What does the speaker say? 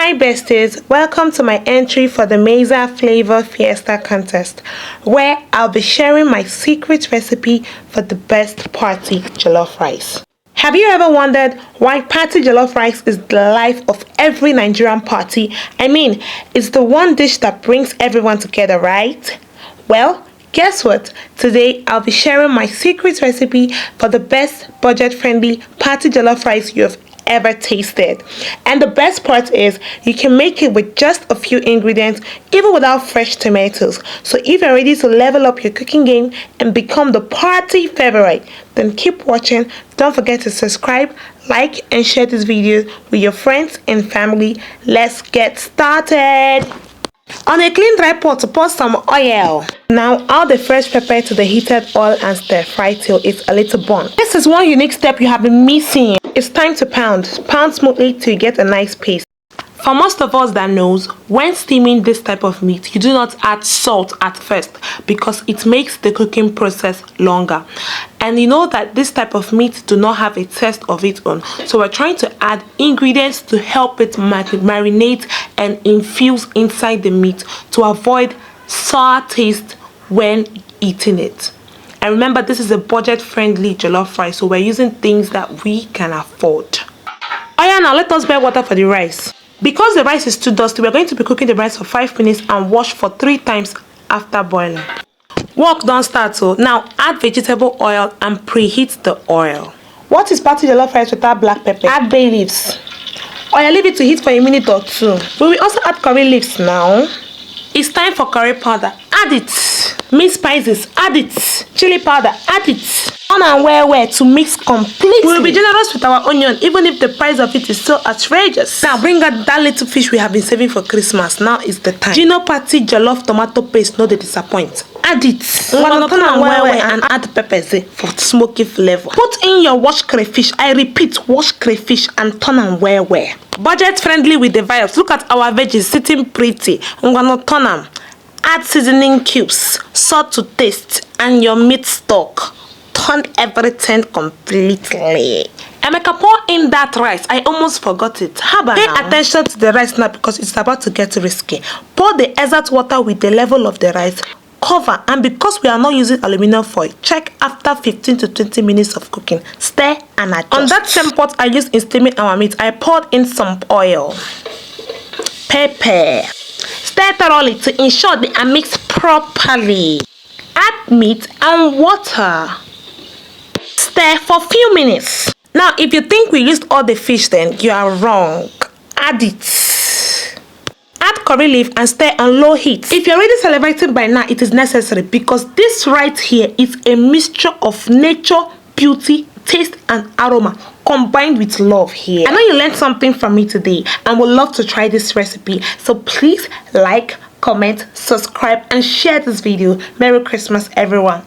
Hi besties, welcome to my entry for the Meizaflavour fiesta contest, where I'll be sharing my secret recipe for the best party jollof rice. Have you ever wondered why party jollof rice is the life of every Nigerian party? I mean, it's the one dish that brings everyone together, right? Well, guess what? Today I'll be sharing my secret recipe for the best budget-friendly party jollof rice you have ever tasted. And the best part is you can make it with just a few ingredients, even without fresh tomatoes. So if you're ready to level up your cooking game and become the party favorite, then keep watching. Don't forget to subscribe, like and share this video with your friends and family. Let's get started. On a clean dry pot, pour some oil. Now add the fresh pepper to the heated oil and stir fry till it's a little burnt. This is one unique step you have been missing. It's time to pound. Pound smoothly till you get a nice paste. For most of us that knows, when steaming this type of meat, you do not add salt at first because it makes the cooking process longer. And you know that this type of meat do not have a taste of its own. So we're trying to add ingredients to help it marinate and infuse inside the meat to avoid sour taste when eating it. And remember, this is a budget-friendly jollof rice, so we're using things that we can afford. Oh yeah, now let us boil water for the rice. Because the rice is too dusty, we're going to be cooking the rice for 5 minutes and wash for 3 times after boiling. Work don't start, so now add vegetable oil and preheat the oil. What is party jollof rice without black pepper? Add bay leaves. Oil, leave it to heat for a minute or 2. We will also add curry leaves now. It's time for curry powder. Add it. Mix spices. Add it. Chili powder. Add it. On and where to mix completely. We'll be generous with our onion, even if the price of it is so outrageous. Now bring out that little fish we have been saving for Christmas. Now is the time. Gino party jollof tomato paste, no dey disappoint. Add it. Turn and and add peppers for smoky flavor. Put in your washed crayfish. I repeat, washed crayfish and turn and well. Budget friendly with the vibes. Look at our veggies sitting pretty. I'm gonna turn them. Add seasoning cubes, salt to taste, and your meat stock. Turn everything completely. Emeka, pour in that rice. I almost forgot it. Pay attention to the rice now because it's about to get risky. Pour the exact water with the level of the rice. Cover, and because we are not using aluminum foil, check after 15 to 20 minutes of cooking. Stir and adjust. On that same pot I used in steaming our meat, I poured in some oil, pepper. Stir thoroughly to ensure they are mixed properly. Add meat and water. Stir for a few minutes. Now if you think we used all the fish, then you are wrong. Add it. Add curry leaf and stir on low heat. If you're already salivating by now, it is necessary because this right here is a mixture of nature, beauty, taste and aroma combined with love here. I know you learned something from me today and would love to try this recipe. So please like, comment, subscribe and share this video. Merry Christmas everyone.